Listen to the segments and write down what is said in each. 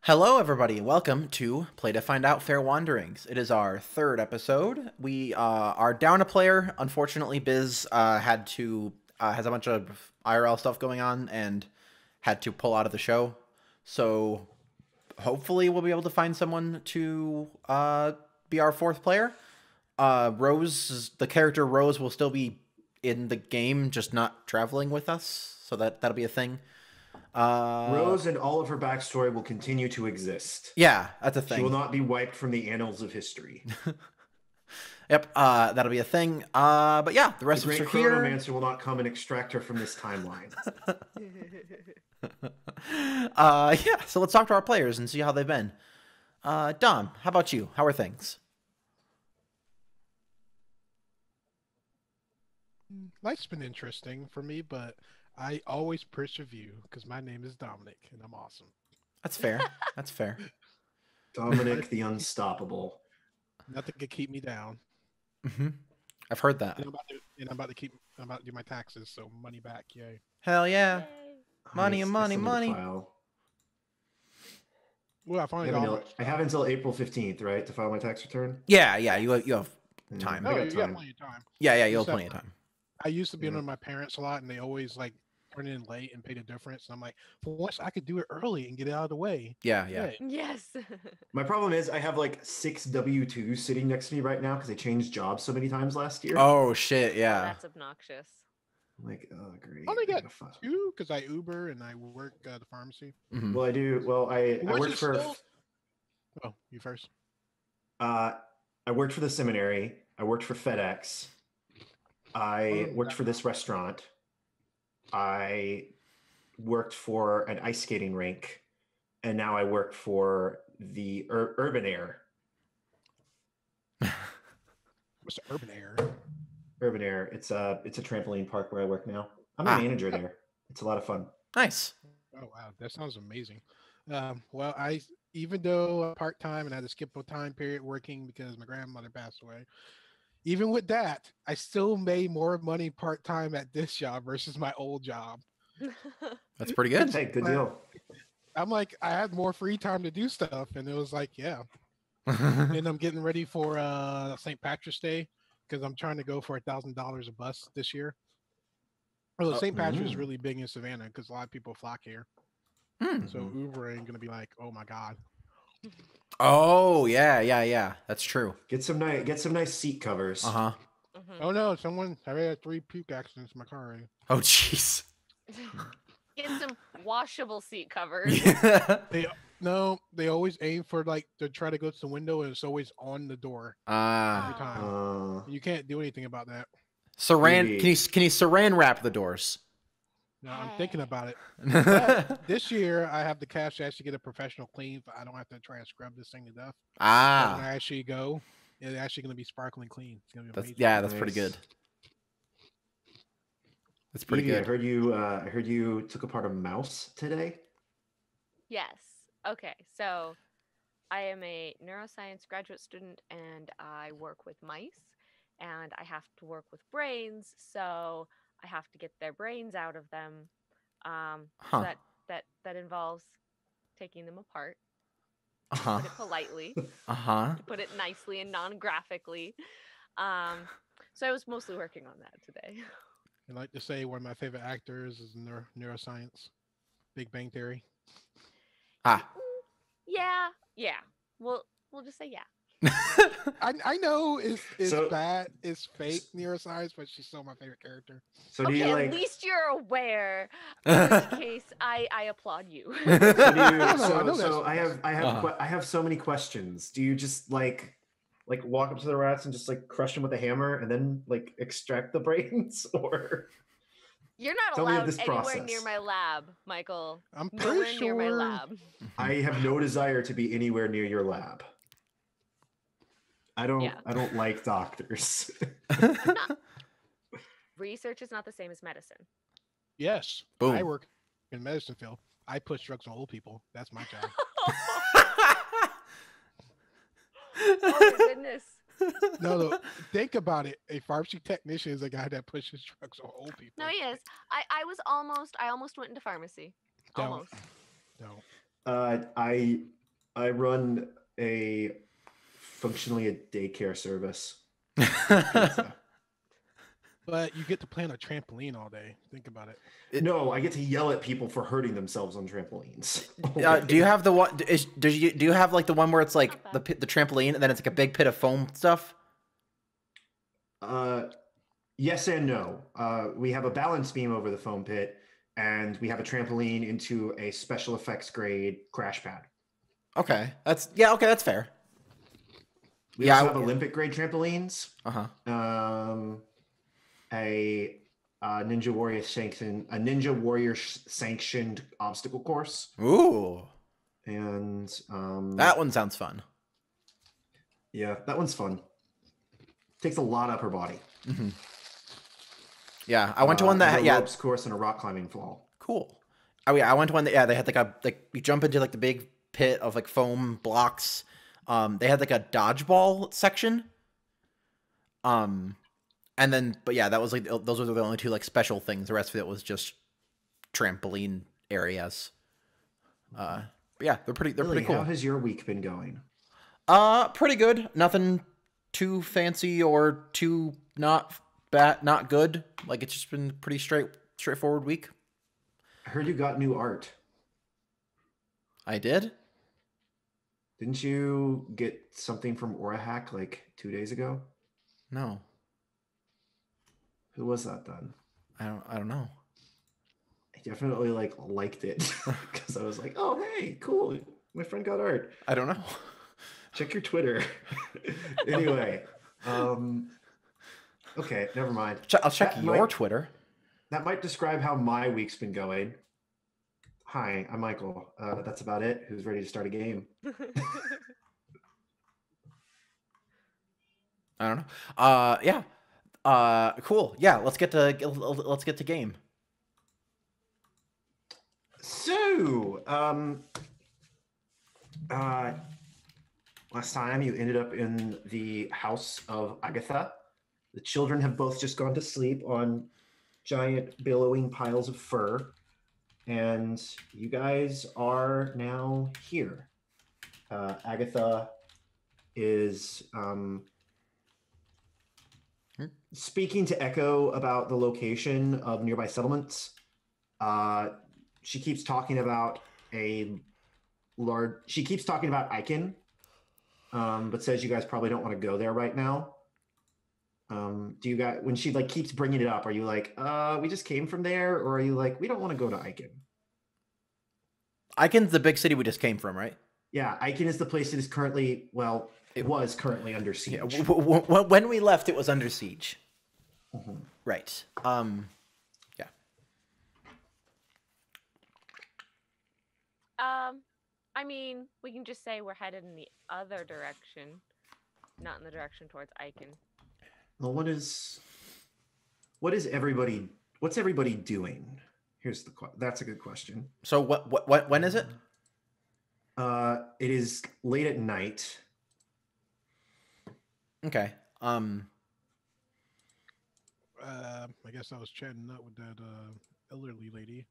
Hello, everybody, and welcome to Play to Find Out Fair Wanderings. It is our third episode. We are down a player. Unfortunately, Biz has a bunch of IRL stuff going on and had to pull out of the show. So hopefully we'll be able to find someone to be our fourth player. The character Rose will still be in the game, just not traveling with us. So that'll be a thing. Rose and all of her backstory will continue to exist. Yeah, that's a thing. She will not be wiped from the annals of history. Yep, that'll be a thing. But yeah, the rest of us are here. The great Chronomancer will not come and extract her from this timeline. Yeah, so let's talk to our players and see how they've been. Dom, how about you? How are things? Life's been interesting for me, but I always persevere because my name is Dominic and I'm awesome. That's fair. That's fair. Dominic the Unstoppable. Nothing can keep me down. Mm-hmm. I've heard that. And I'm about to do my taxes, so money back, yay. Hell yeah. Yay. Money and money, It's another money. file. Well, I finally got I have until April 15th, right, to file my tax return? Yeah, you have time. No, I got you time. got plenty of time. Yeah, you'll have plenty of time. I used to be Yeah. under my parents a lot, and they always like turn in late and pay the difference. And I'm like, for once, I could do it early and get it out of the way. Yeah. Yay. Yes. My problem is I have like 6 W-2s sitting next to me right now because I changed jobs so many times last year. Oh shit, Oh, yeah. that's obnoxious. I'm like, oh, great. I only got gotta file. 2 because I Uber and I work at the pharmacy. Mhm. Well, I do. Well, I Which worked is for. still- Oh, you first. I worked for the seminary. I worked for FedEx. I Oh, worked for this restaurant. I worked for an ice skating rink, and now I work for the Urban Air. What's the Urban Air? Urban Air. It's a trampoline park where I work now. I'm Ah. a manager there. It's a lot of fun. Nice. Oh wow, that sounds amazing. Well, even though I'm part time and I had to skip a time period working because my grandmother passed away, even with that, I still made more money part time at this job versus my old job. That's pretty good. Hey, good deal. I'm like, I had more free time to do stuff, and it was like, yeah. And I'm getting ready for St. Patrick's Day because I'm trying to go for $1,000 a bus this year. Well, St. Patrick's is mm. really big in Savannah because a lot of people flock here. Hmm. So Uber ain't gonna be like, oh my god. Oh yeah. That's true. Get some nice seat covers. Uh-huh. Mhm. Oh no, I already had 3 puke accidents in my car already. Oh jeez. Get some washable seat covers. They always aim for like to try to go to the window and it's always on the door Ah. every time. You can't do anything about that. Saran, Maybe. can you saran wrap the doors? No, I'm thinking about it. Ah. But this year I have the cash to actually get a professional clean. I don't have to try and scrub this thing to death. When I actually go, it's actually going to be sparkling clean. It's going to be amazing. That's pretty Nice. good. That's pretty Evie, good. I heard you took apart a mouse today. Yes. Okay. So I am a neuroscience graduate student and I work with mice and I have to work with brains. So I have to get their brains out of them. Huh. So that involves taking them apart, Uh-huh. put it politely, Uh-huh. to put it nicely and non-graphically. So I was mostly working on that today. I like to say one of my favorite actors is neuroscience, Big Bang Theory. Ah. Yeah. We'll just say yeah. I know it's So- bad, it's fake neuroscience, but she's still my favorite character. So do Okay, you at like? least you're aware. In which case, I applaud you. So, do you, I so, know so that's- I have so many questions. Do you just like walk up to the rats and just like crush them with a hammer and then like extract the brains, or You're not Tell me of allowed this anywhere process. near my lab, Michael. I'm Nowhere pretty near my sure. lab. I have no desire to be anywhere near your lab. I Yeah. don't like doctors. Research is not the same as medicine. Yes, Boom. I work in medicine field. I push drugs on old people. That's my job. Oh my goodness. No, think about it. A pharmacy technician is a guy that pushes drugs on old people. No, he is. I almost went into pharmacy. Don't. Almost. No. I I run a functionally a daycare service. But you get to play on a trampoline all day. Think about it. No, I get to yell at people for hurting themselves on trampolines. Do you have the one? Do you have like the one where it's like Not the trampoline and then it's like a big pit of foam stuff? Yes and no. We have a balance beam over the foam pit, and we have a trampoline into a special effects grade crash pad. Okay, that's fair. We also have Olympic grade trampolines. A Ninja Warrior sanctioned obstacle course. Ooh. And that one sounds fun. Yeah, that one's fun. Takes a lot up her body. Mm-hmm. Yeah, I went to one that had ropes course and a rock climbing fall. Cool. Oh yeah, I went to one that they had like you jump into like the big pit of like foam blocks. They had like a dodgeball section. And then that was like those were the only two like special things. The rest of it was just trampoline areas. But yeah, they're pretty cool. How has your week been going? Pretty good. Nothing too fancy or too not good. Like it's just been pretty straightforward week. I heard you got new art. I did? Didn't you get something from AuraHack like 2 days ago? No. Who was that then? I don't know. I definitely liked it because I was like, oh hey, cool. My friend got art. I don't know. Check your Twitter. Anyway, okay, never mind. I'll check your Twitter. That might describe how my week's been going. Hi, I'm Michael. That's about it. Who's ready to start a game? I don't know. Yeah. Cool. Yeah, let's get to game. So, last time you ended up in the house of Agatha. The children have both just gone to sleep on giant billowing piles of fur. And you guys are now here. Agatha is speaking to Echo about the location of nearby settlements. She keeps talking about Icon, but says you guys probably don't want to go there right now. Do you guys, when she keeps bringing it up, are you like, we just came from there, or are you like, we don't want to go to Icon? Icon's the big city we just came from, right? Yeah, Icon is the place that is currently, it was currently under siege. Yeah, when we left, it was under siege. Mm-hmm. Right. Yeah. I mean, we can just say we're headed in the other direction, not in the direction towards Icon. Well, what's everybody doing? That's a good question. So when is it? It is late at night. Okay. I guess I was chatting up with that elderly lady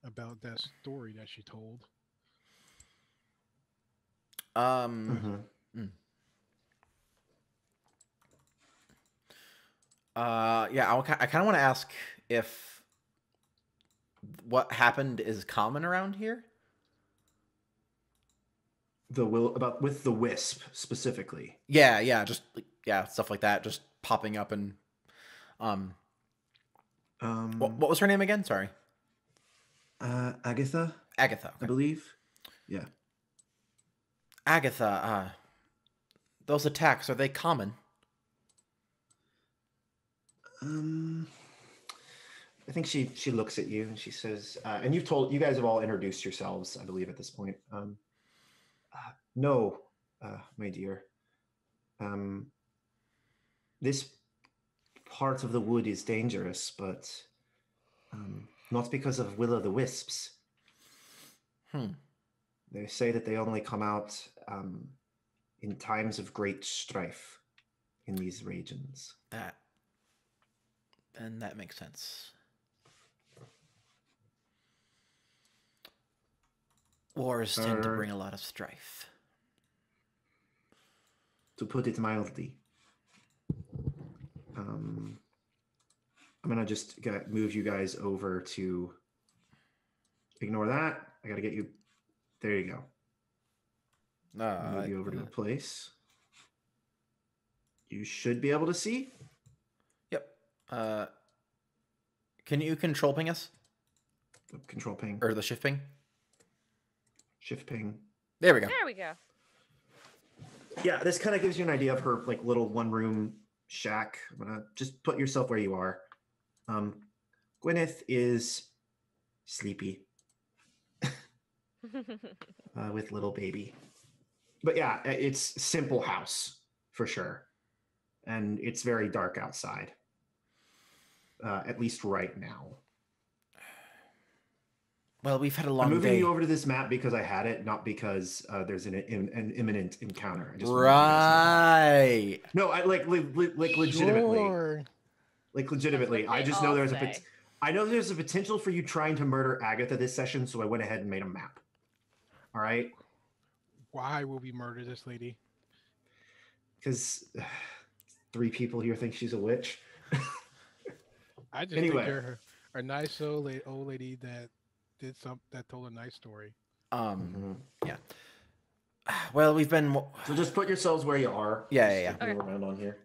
about that story that she told. Mm-hmm. Yeah, I kind of want to ask if what happened is common around here. With the wisp specifically. Yeah, just stuff like that, just popping up and what was her name again? Sorry. Agatha. Agatha, okay. I believe. Yeah. Agatha, those attacks, are they common? I think she looks at you and she says, and you guys have all introduced yourselves, I believe, at this point. No, my dear. This part of the wood is dangerous, but not because of will-o'-the-wisps. They say that they only come out in times of great strife in these regions. And that makes sense. Wars tend to Er. bring a lot of strife. To put it mildly. I'm gonna just move you guys over to. Ignore that. I gotta get you. There you go. Move you over to a place. You should be able to see. Yep. Can you control ping us? Control ping. Or the shift ping? Shift ping. There we go. There we go. Yeah, this kind of gives you an idea of her like little one-room shack. I'm gonna just put yourself where you are. Gwyneth is sleepy with little baby. But yeah, it's simple house for sure, and it's very dark outside. At least right now. Well, we've had a I'm long moving day. you over to this map because I had it, not because there's an imminent encounter. I just wanted you guys Right. to know. No, I like legitimately. Sure. Like legitimately. what I they just know all there's say. I know there's a potential for you trying to murder Agatha this session, so I went ahead and made a map. All right? Why will we murder this lady? Because 3 people here think she's a witch. I just Anyway. think you're a nice old lady that did that told a nice story. Yeah. Well, we've been. So just put yourselves where you are. Yeah. Just looking around on here.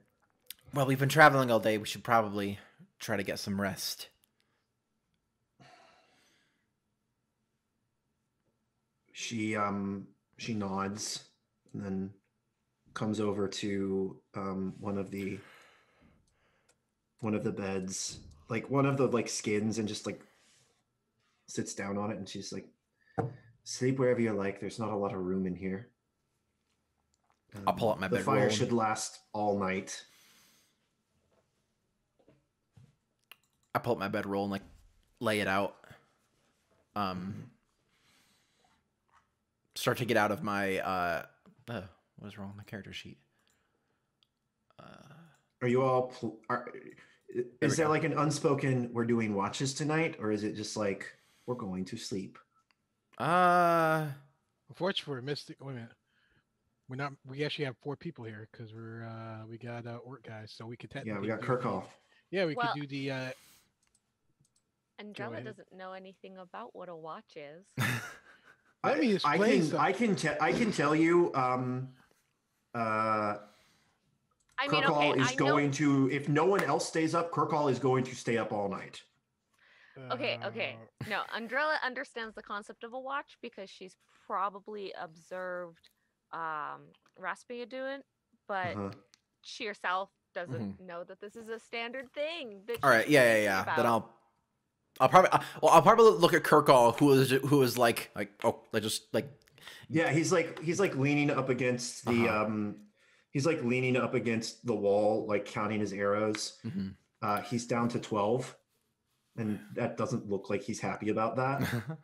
Well, we've been traveling all day. We should probably try to get some rest. She nods and then comes over to one of the beds, like one of the like skins, and just like sits down on it, and she's like, sleep wherever you like. There's not a lot of room in here. I'll pull out my The bedroll. fire should last all night. I pull up my bedroll and like lay it out. Start to get out of my what is wrong with my character sheet? Are you all? Is we there go. like an unspoken "we're doing watches tonight," or is it just like we're going to sleep? Unfortunately, for Mystic, wait a minute. We're not. We actually have 4 people here because we got orc guys, so we could Yeah, technically. we got do Kirkall. the- Yeah, we Well- could do the. Andrella ahead. doesn't know anything about what a watch is. Let me explain something. I can tell you. I mean, Kirkall okay, is I know. going to. If no one else stays up, Kirkall is going to stay up all night. Okay. No, Andrella understands the concept of a watch because she's probably observed Raspia do it, but Uh-huh. she herself doesn't know that this is a standard thing. That All right. she's Yeah. thinking Then about. I'll probably look at Kirkall, who is like just like. Yeah, he's like leaning up against the he's like leaning up against the wall, like counting his arrows. Mhm. He's down to 12, and that doesn't look like he's happy about that.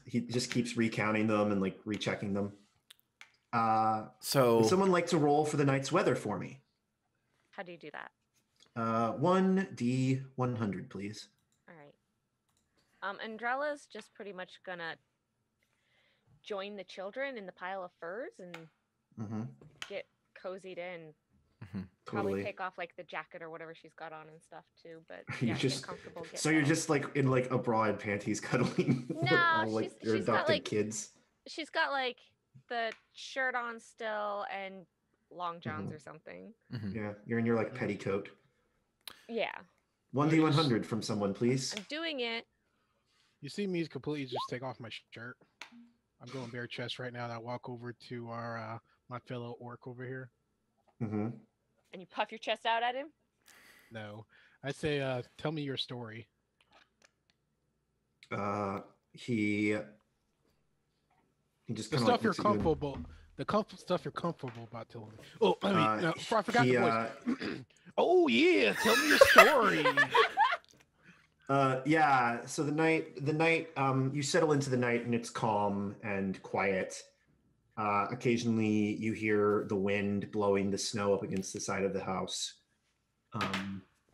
He just keeps recounting them and like rechecking them. So Would someone like to roll for the night's weather for me? How do you do that? 1d100, please. All right. Andrella's just pretty much gonna join the children in the pile of furs and Mm-hmm. get cozied in. Mhm. Probably Totally. take off like the jacket or whatever she's got on and stuff too. But You yeah, get just- comfortable. Get So you're settled. just like in like a bra and panties cuddling with No, all like she's- your she's got, adopted like- kids. She's got like the shirt on still and long johns Mhm. or something. Mhm. Yeah, you're in your like petticoat. Yeah, 1d100 from someone, please. I'm doing it. You see me completely just take off my shirt. I'm going bare chest right now. And I walk over to our my fellow orc over here. Mm-hmm. And you puff your chest out at him. No, I say, tell me your story. He just The kind of stuff you're comfortable. Stuff you're comfortable about telling me. Oh, I mean, no, I forgot he, the voice. Oh yeah, tell me your story. Yeah, so the night you settle into the night and it's calm and quiet. Occasionally you hear the wind blowing the snow up against the side of the house.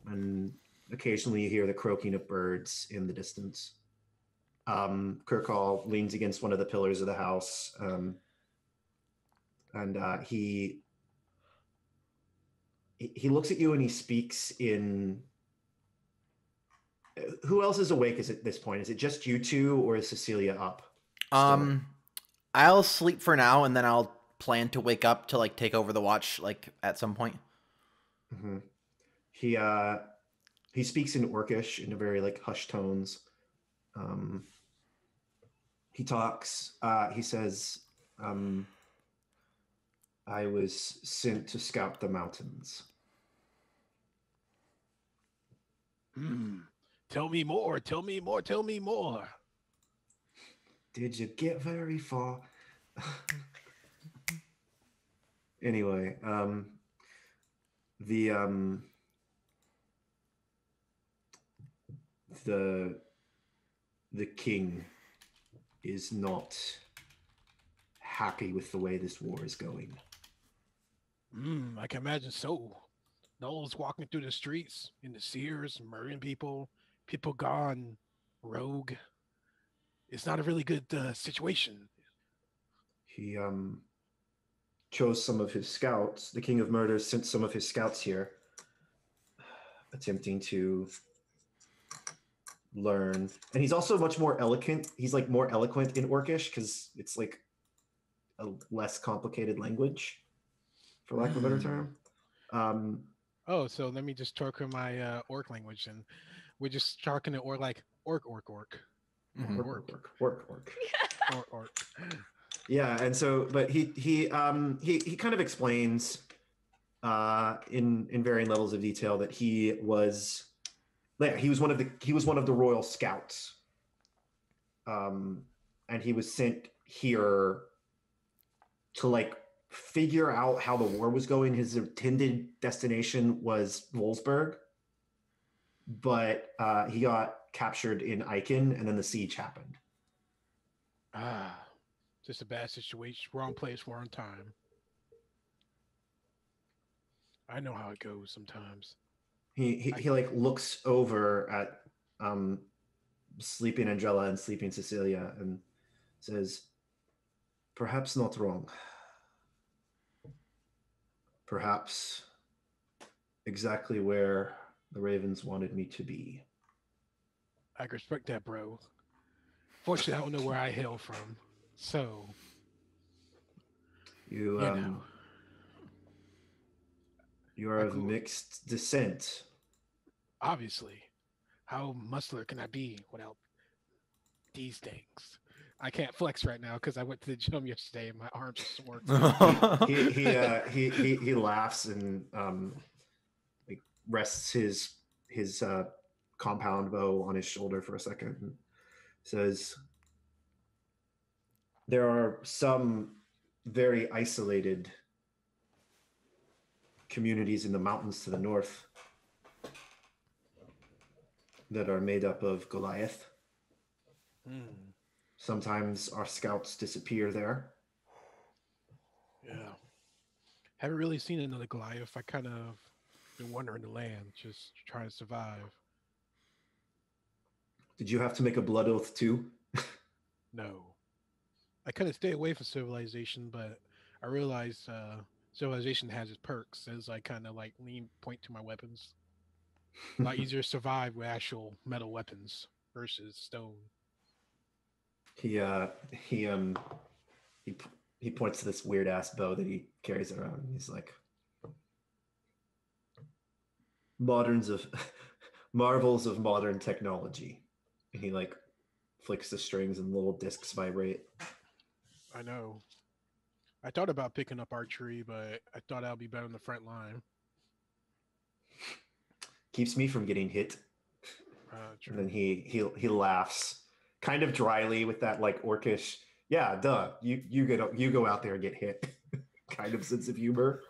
And occasionally you hear the croaking of birds in the distance. Kirkall leans against one of the pillars of the house, and he looks at you and he speaks in. Who else is awake at this point? Is it just you two, or is Cecilia up? Still? I'll sleep for now, and then I'll plan to wake up to like take over the watch like at some point. Mm-hmm. He speaks in Orcish in a very like hushed tones. He talks. He says, "I was sent to scout the mountains." Tell me more. Tell me more. Tell me more. Did you get very far? Anyway, the king is not happy with the way this war is going. I can imagine so. Noel's walking through the streets in the Sears, murdering people, people gone rogue. It's not a really good situation. He chose some of his scouts. The King of Murder sent some of his scouts here, attempting to learn. And he's also much more eloquent. He's like more eloquent in Orcish because it's like a less complicated language, for lack of a better term. Oh, so let me just talk in my orc language, and we're just talking to orc like orc. Mhm. Orc. Yeah, and so, but he kind of explains in varying levels of detail that he was one of the royal scouts, and he was sent here to like figure out how the war was going. His intended destination was Wolfsburg, but he got captured in Aachen, and then the siege happened. Just a bad situation. Wrong place, wrong time. I know how it goes sometimes. He like looks over at sleeping Angela and sleeping Cecilia and says, "Perhaps not wrong. Perhaps exactly where the Ravens wanted me to be." I respect that, bro. Fortunately, I don't know where I hail from, so You know. You are of mixed descent. Obviously, how muscular can I be without these things? I can't flex right now because I went to the gym yesterday and my arms are sore. He laughs and like rests his compound bow on his shoulder for a second and says, "There are some very isolated communities in the mountains to the north that are made up of Goliath. Sometimes our scouts disappear there." Yeah. Haven't really seen another Goliath. I kind of been wandering the land, just trying to survive. Did you have to make a blood oath too? No. I kind of stay away from civilization, but I realized civilization has its perks as I kind of like point to my weapons. A lot easier to survive with actual metal weapons versus stone. He points to this weird ass bow that he carries around. He's like, marvels of modern technology. And he like flicks the strings and little discs vibrate. I know. I thought about picking up archery, but I thought I'd be better in the front line. Keeps me from getting hit. True. And then he laughs, kind of dryly with that like orcish, yeah, duh. You go out there and get hit, kind of sense of humor.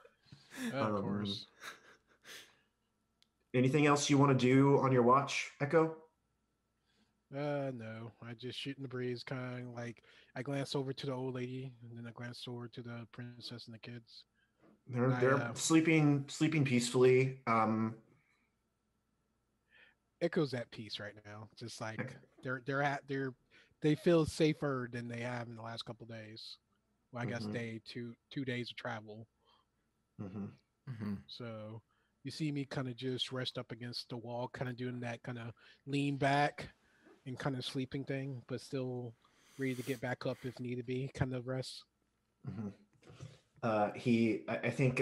Of course. Anything else you want to do on your watch, Echo? No. I just shoot in the breeze, kind of like I glance over to the old lady, and then I glance over to the princess and the kids. They're sleeping peacefully. Echo's at peace right now. Just like they're they feel safer than they have in the last couple days. Well, I guess Mhm. day 2 days of travel. Hmm. Hmm. So you see me kind of just rest up against the wall, kind of doing that kind of lean back and kind of sleeping thing, but still ready to get back up if need to be, kind of rest. Hmm. I think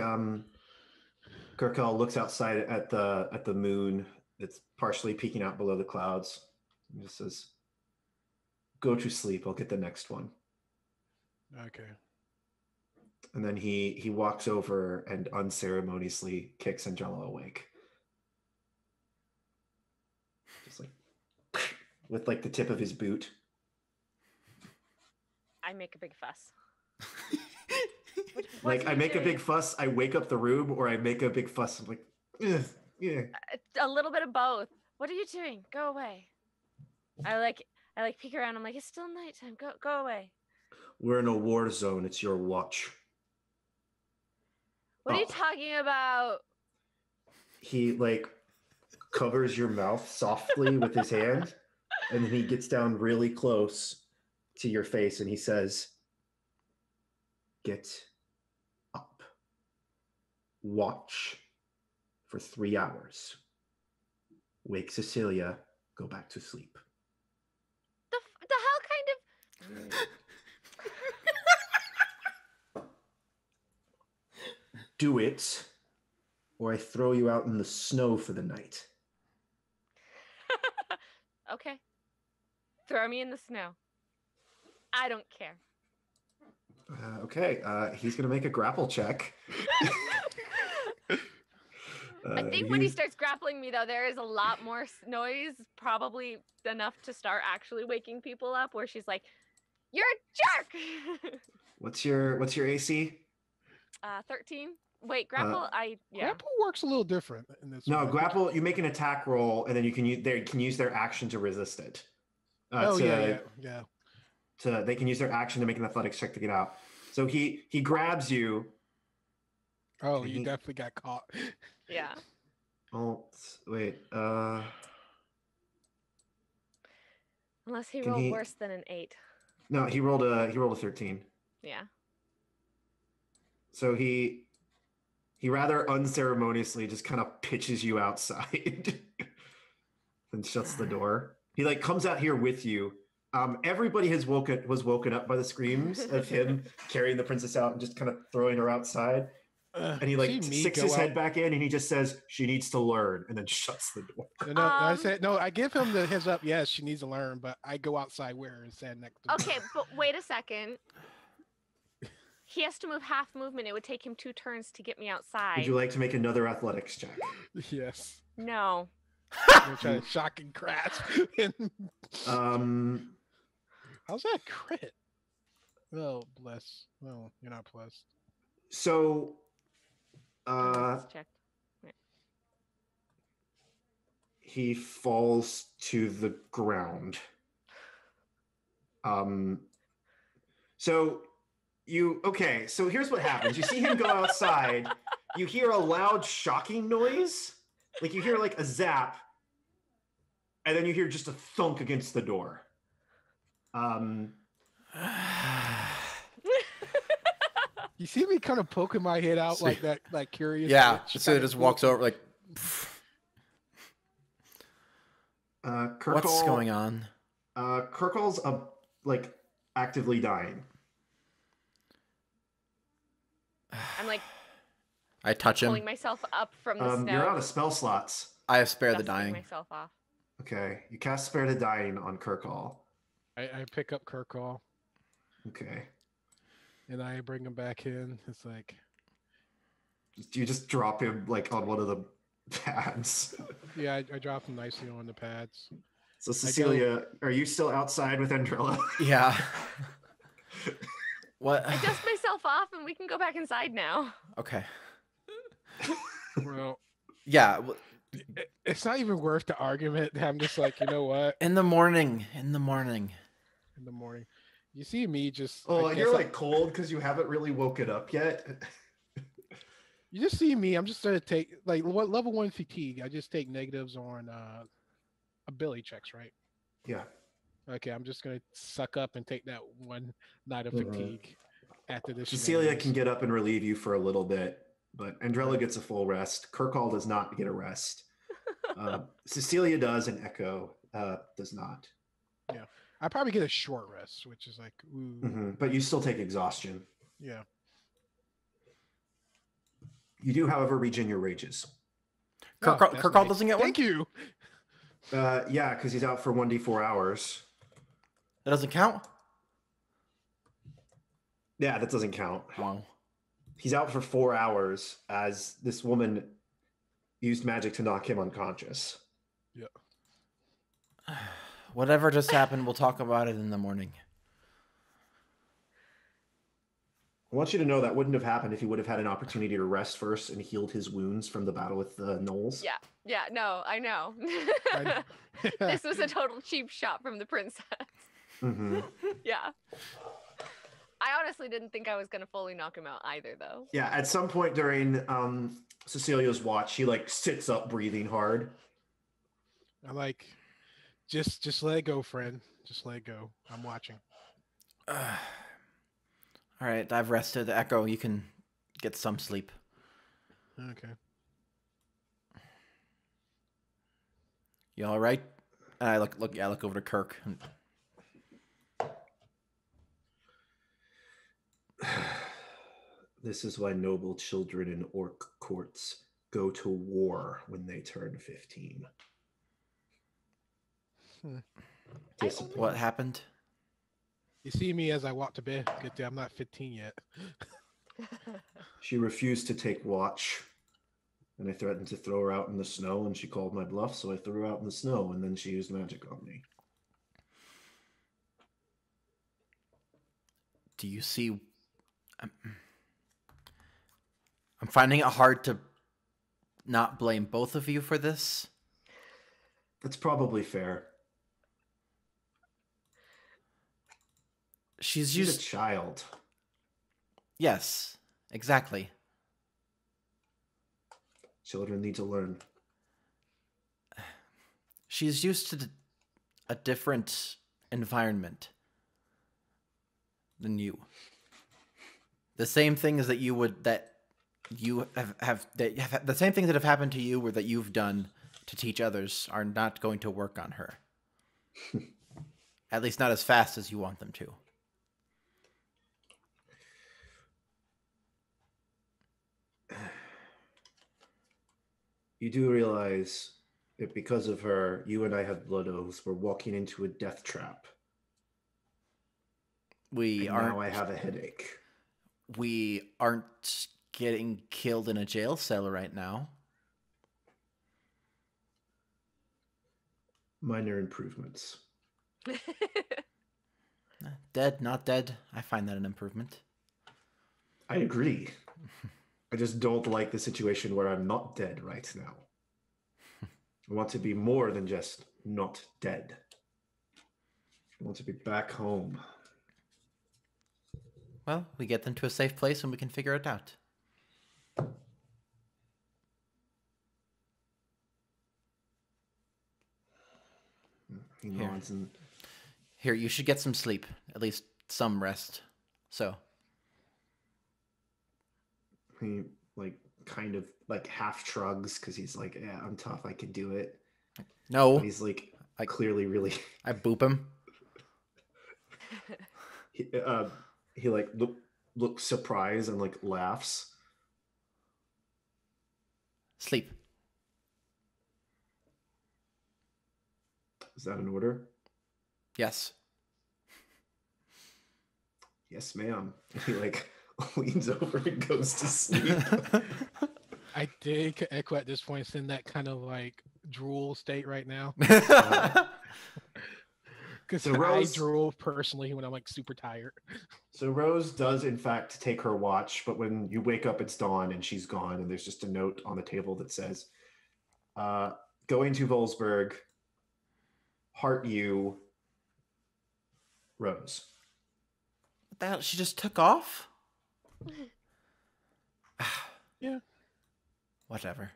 Kirkall looks outside at the moon that's partially peeking out below the clouds and just says, "Go to sleep. I'll get the next one." Okay. And then he walks over and unceremoniously kicks Angela awake, just like with like the tip of his boot. I make a big fuss. What Like are I you make a big doing? fuss, I wake up the room, or I make a big fuss. I'm like, "Ugh, yeah. A little bit of both. What are you doing? Go away. I like peek around. I'm like, it's still nighttime. Go away. We're in a war zone. It's your watch." What are you Up. talking about? He like covers your mouth softly with his hand, and then he gets down really close to your face and he says, "Get up. Watch for 3 hours. Wake Cecilia. Go back to sleep." The hell kind of Do it, or I throw you out in the snow for the night. Okay. Throw me in the snow. I don't care. Okay, he's gonna make a grapple check. I think when he starts grappling me, though, there is a lot more noise, probably enough to start actually waking people up. Where she's like, "You're a jerk." What's your AC? 13. Wait, grapple. Yeah. Grapple works a little different in this No, one. I think- grapple. You make an attack roll, and then you can use their action to resist it. Yeah. They can use their action to make an athletics check to get out. So he grabs you. Oh, Can you he- definitely got caught. Yeah. Oh wait. Unless he Can rolled he- worse than an 8. No, he rolled a 13. Yeah. So he rather unceremoniously just kind of pitches you outside and shuts the door. He like comes out here with you. Everybody was woken up by the screams of him carrying the princess out and just kind of throwing her outside. And he like sticks his head back in and he just says, "She needs to learn," and then shuts the door. No, I said no. I give him the heads up. Yes, she needs to learn, but I go outside with her and stand next to. Okay, but wait a second. He has to move half movement. It would take him 2 turns to get me outside. Would you like to make another athletics check? Yes. No. Which a shocking grasp. How's that crit? Oh, bless. Well, you're not blessed. So, Let's check. he falls to the ground. So here's what happens. You see him go outside, you hear a loud shocking noise. Like you hear like a zap, and then you hear just a thunk against the door. You see me kind of poking my head out like that, like curious. Yeah, bitch so it kinda just walks poke. over like, what's going on? Kirkall's like actively dying. I'm like I touch pulling him. myself up from the snow. You're out of spell slots. I have spare the dusting dying. myself off. Okay, you cast Spare the Dying on Kirkall. I pick up Kirkall Okay. and I bring him back in. It's like, You just drop him like on one of the pads. yeah, I drop him nicely on the pads. So Cecilia, are you still outside with Andrella? Yeah. What? I dust myself off and we can go back inside now. Okay. Well, Yeah. it's not even worth the argument. I'm just like, you know what? In the morning. In the morning. In the morning, you see me just. Oh, I you're guess like cold because you haven't really woken up yet. you just see me. I'm just gonna take like what level 1 fatigue. I just take negatives on ability checks, right? Yeah. Okay, I'm just gonna suck up and take that one night of Mhm. fatigue after this. Cecilia can get up and relieve you for a little bit, but Andrella Right. gets a full rest. Kirkall does not get a rest. Cecilia does, and Echo does not. Yeah, I probably get a short rest, which is like, ooh, But you still take exhaustion. yeah. You do, however, regen your rages. Oh, that's Kirkall nice. doesn't get one? Thank you. Yeah, because he's out for 1d4 hours. That doesn't count? Yeah, that doesn't count. Wow. He's out for 4 hours as this woman used magic to knock him unconscious. Yeah. Whatever just happened, we'll talk about it in the morning. I want you to know that wouldn't have happened if he would have had an opportunity to rest first and healed his wounds from the battle with the gnolls. Yeah, no, I know. I- This was a total cheap shot from the princess. Mm-hmm. Yeah. I honestly didn't think I was going to fully knock him out either, though. Yeah, at some point during Cecilia's watch, he like sits up breathing hard. I like, just let it go, friend. Just let it go. I'm watching. All right, I've rested. Echo, you can get some sleep. Okay. You all right? And I look over to Kirk. This is why noble children in orc courts go to war when they turn 15. Discipline. What happened? You see me as I walk to bed. Good day. I'm not 15 yet. She refused to take watch, and I threatened to throw her out in the snow, and she called my bluff, so I threw her out in the snow, and then she used magic on me. Do you see? I'm finding it hard to not blame both of you for this. That's probably fair. She's She's a used. child. Yes, exactly. Children need to learn. She's used to a different environment than you. The same things that you would the same things that have happened to you or that you've done to teach others are not going to work on her. At least not as fast as you want them to. You do realize that because of her, you and I have blood oaths. We're walking into a death trap. We And now I have a headache. We aren't getting killed in a jail cell right now. Minor improvements. Dead, not dead. I find that an improvement. I agree. I just don't like the situation where I'm not dead right now. I want to be more than just not dead. I want to be back home. Well, we get them to a safe place and we can figure it out. He nods and Here, you should get some sleep. At least some rest. So, he like kind of like half shrugs because he's like, yeah, I'm tough. I can do it. no, But he's like clearly really. I boop him. He like looks surprised and like laughs. Sleep. Is that an order? Yes. Yes, ma'am. He like leans over and goes to sleep. I think Echo at this point is in that kind of like drool state right now. Because So I Rose- drool personally when I'm like super tired. So Rose does in fact take her watch, but when you wake up, it's dawn and she's gone. And there's just a note on the table that says, going to Volsburg, heart you, Rose. What the hell? She just took off? Yeah. Whatever.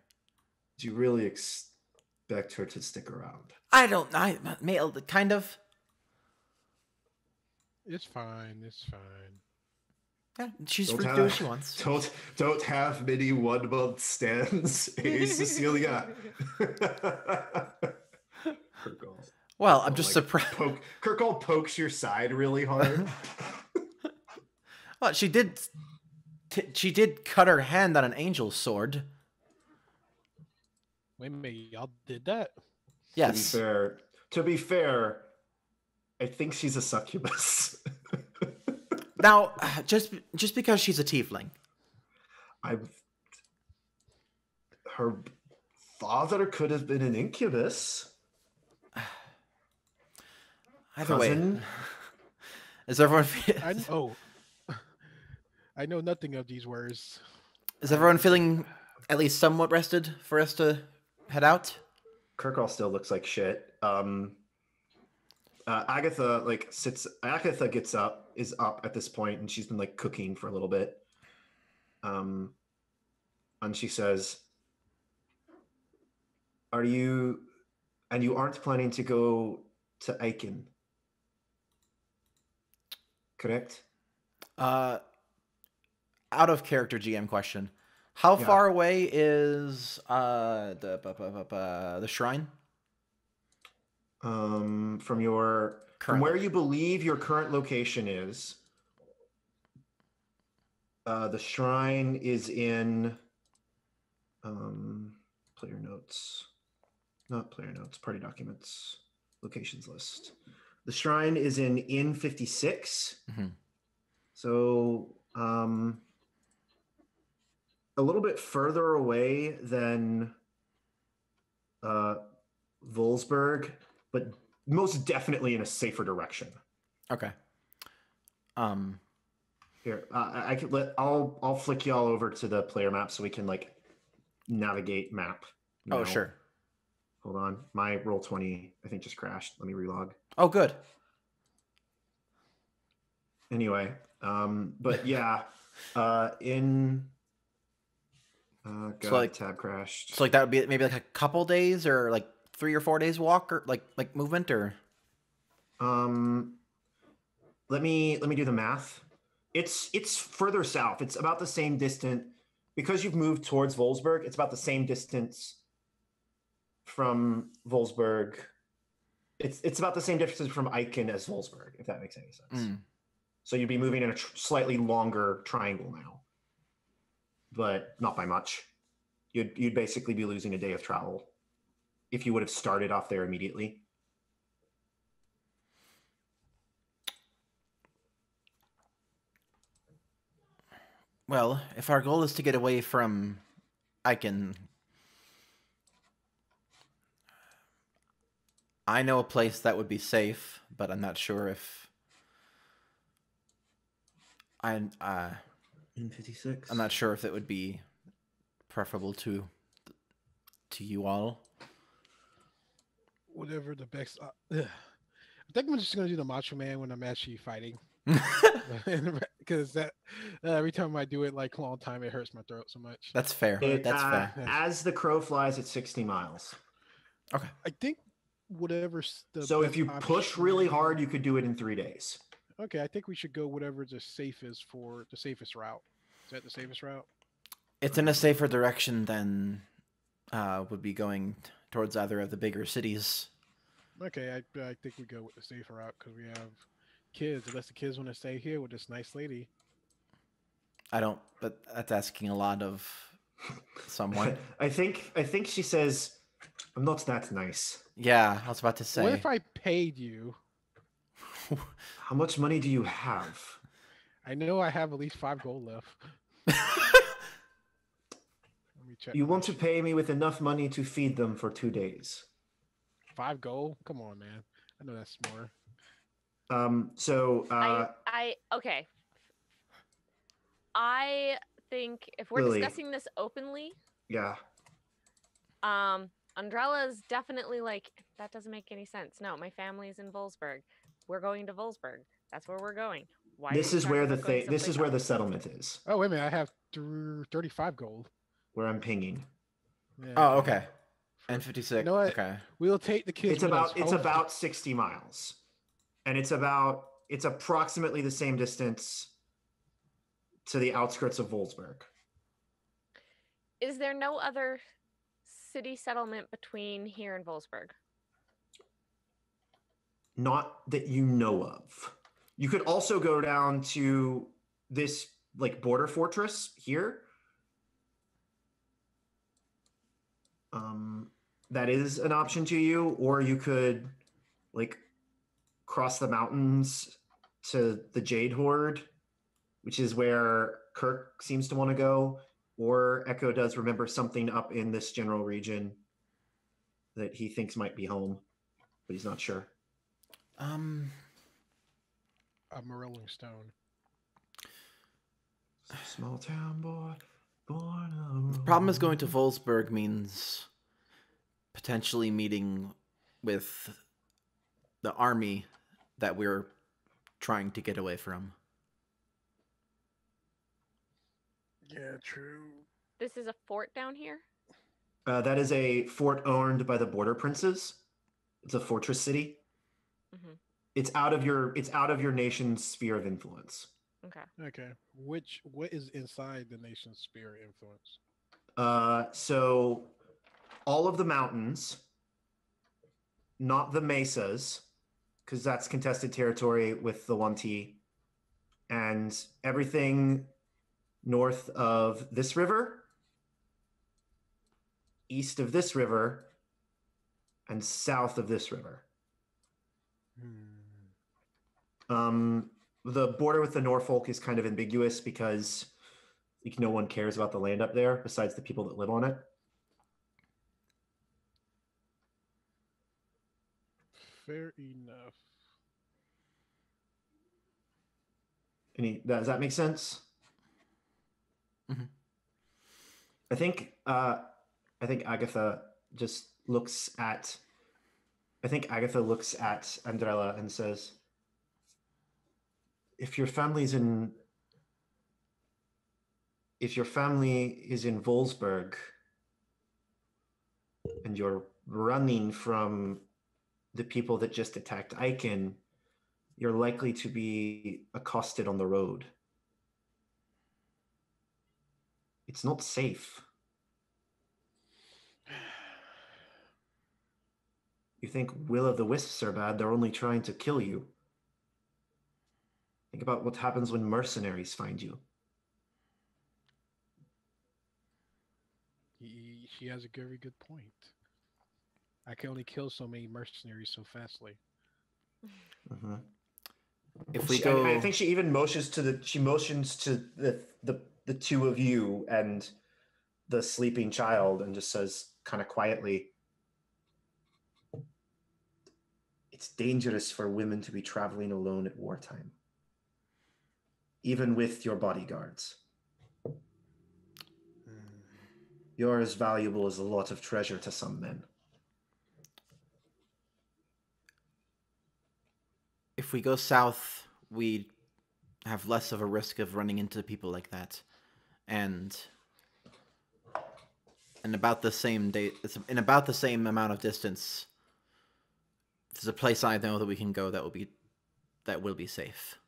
Do you really expect her to stick around? I don't. Kind of. It's fine. It's fine. Yeah, she's Don't free to do what have- she wants. Don't have many 1 month stands. Hey, Cecilia. Kirkall. Well, I'm just Like, surprised. Kirkall pokes your side really hard. Well, she did. She did cut her hand on an angel's sword. Wait a minute, y'all did that? Yes. To be fair, I think she's a succubus. Now, just because she's a tiefling. Her father could have been an incubus. Either way, Cousin? is everyone I know nothing of these words. is everyone feeling at least somewhat rested for us to head out? Kirkall still looks like shit. Agatha Agatha is up at this point, and she's been like cooking for a little bit. And she says, you aren't planning to go to Aiken, correct? Out of character GM question. How Yeah. far away is the shrine? From Current where you believe your current location is. The shrine is in player notes. Not player notes, party documents, locations list. The shrine is in Inn 56. Mhm. So a little bit further away than Wolfsburg, but most definitely in a safer direction. Okay. Here, I'll flick y'all over to the player map so we can like navigate map. Oh, now. sure. Hold on, my Roll20 I think just crashed. Let me relog. Oh, good. Anyway, but yeah, in God, So, like- tab crashed. So like that would be maybe like a couple days or like 3 or 4 days walk or like movement or Let me do the math. It's further south. It's about the same distance because you've moved towards Wolfsburg. It's about the same distance from Wolfsburg. It's about the same distance from Aiken as Wolfsburg, if that makes any sense. So you'd be moving in a slightly longer triangle now, but not by much. You'd basically be losing a day of travel if you would have started off there immediately. Well, if our goal is to get away from Aiken, I know a place that would be safe, but I'm not sure if In 56. I'm not sure if it would be preferable to you all. Whatever the best. I think I'm just gonna do the Macho Man when I'm actually fighting, because that every time I do it like a long time, it hurts my throat so much. That's fair. That's fair. As the crow flies at 60 miles. Okay. I think whatever's the. So if best you push really hard, you could do it in 3 days. Okay, I think we should go whatever the safest for the safest route. Is that the safest route? It's in a safer direction than would be going towards either of the bigger cities. Okay, I think we go with the safer route because we have kids. Unless the kids want to stay here with this nice lady. I don't. But that's asking a lot of someone. I think she says, I'm not that nice. Yeah, I was about to say. What if I paid you? How much money do you have? I know I have at least 5 gold left. Let me check. You my want to sheet. pay me with enough money to feed them for 2 days. 5 gold? Come on, man. I know that's more. Okay. I think if we're Lily. discussing this openly, yeah. Andrella's definitely like, that doesn't make any sense. No, my family's in Wolfsburg. We're going to Wolfsburg. That's where we're going. Why? This are you is talking where about going this is someplace where the else? settlement is, Oh, wait a minute. I have 35 gold. where I'm pinging. Yeah, Oh, okay. And 56. You know what? Okay. We'll take the kids. It's with us. about Hopefully- 60 miles. And it's about it's approximately the same distance to the outskirts of Wolfsburg. Is there no other city settlement between here and Wolfsburg? Not that you know of. You could also go down to this like border fortress here. That is an option to you, or you could like cross the mountains to the Jade Horde, which is where Kirk seems to want to go, or Echo does remember something up in this general region that he thinks might be home, but he's not sure. I'm a Rolling Stone. Small town boy, born The problem is going to Wolfsburg means potentially meeting with the army that we're trying to get away from. Yeah, true. This is a fort down here? That is a fort owned by the Border Princes. It's a fortress city. Mhm. It's out of your nation's sphere of influence. Okay. Okay. What is inside the nation's sphere of influence? So all of the mountains, not the mesas, because that's contested territory with the 1T, and everything north of this river, east of this river, and south of this river. The border with the Norfolk is kind of ambiguous because like, no one cares about the land up there besides the people that live on it. Fair enough. Does that make sense? Mhm. I think Agatha just looks at. I think Agatha looks at Andrella and says, if your family is in Wolfsburg and you're running from the people that just attacked Aiken, you're likely to be accosted on the road. It's not safe. You think Will of the Wisps are bad, they're only trying to kill you. Think about what happens when mercenaries find you. She has a very good point. I can only kill so many mercenaries so fastly. Mm-hmm. If we go, I think she even motions to the two of you and the sleeping child and just says kind of quietly, it's dangerous for women to be traveling alone at wartime, even with your bodyguards. You're as valuable as a lot of treasure to some men. if we go south, we have less of a risk of running into people like that, and about the same it's in about the same amount of distance. There's a place I know that we can go that will be safe.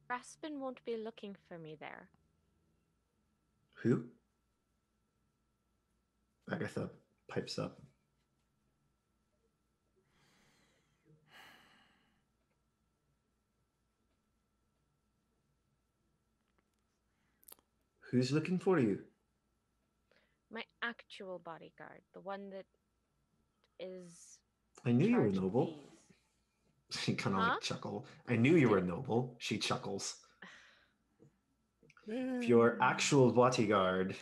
Raspin won't be looking for me there. Who? Agatha pipes up. Who's looking for you? My actual bodyguard, the one that is. I knew you were charge of noble. these. She kind of Huh? like chuckle. I knew you were noble. She chuckles. If your actual bodyguard,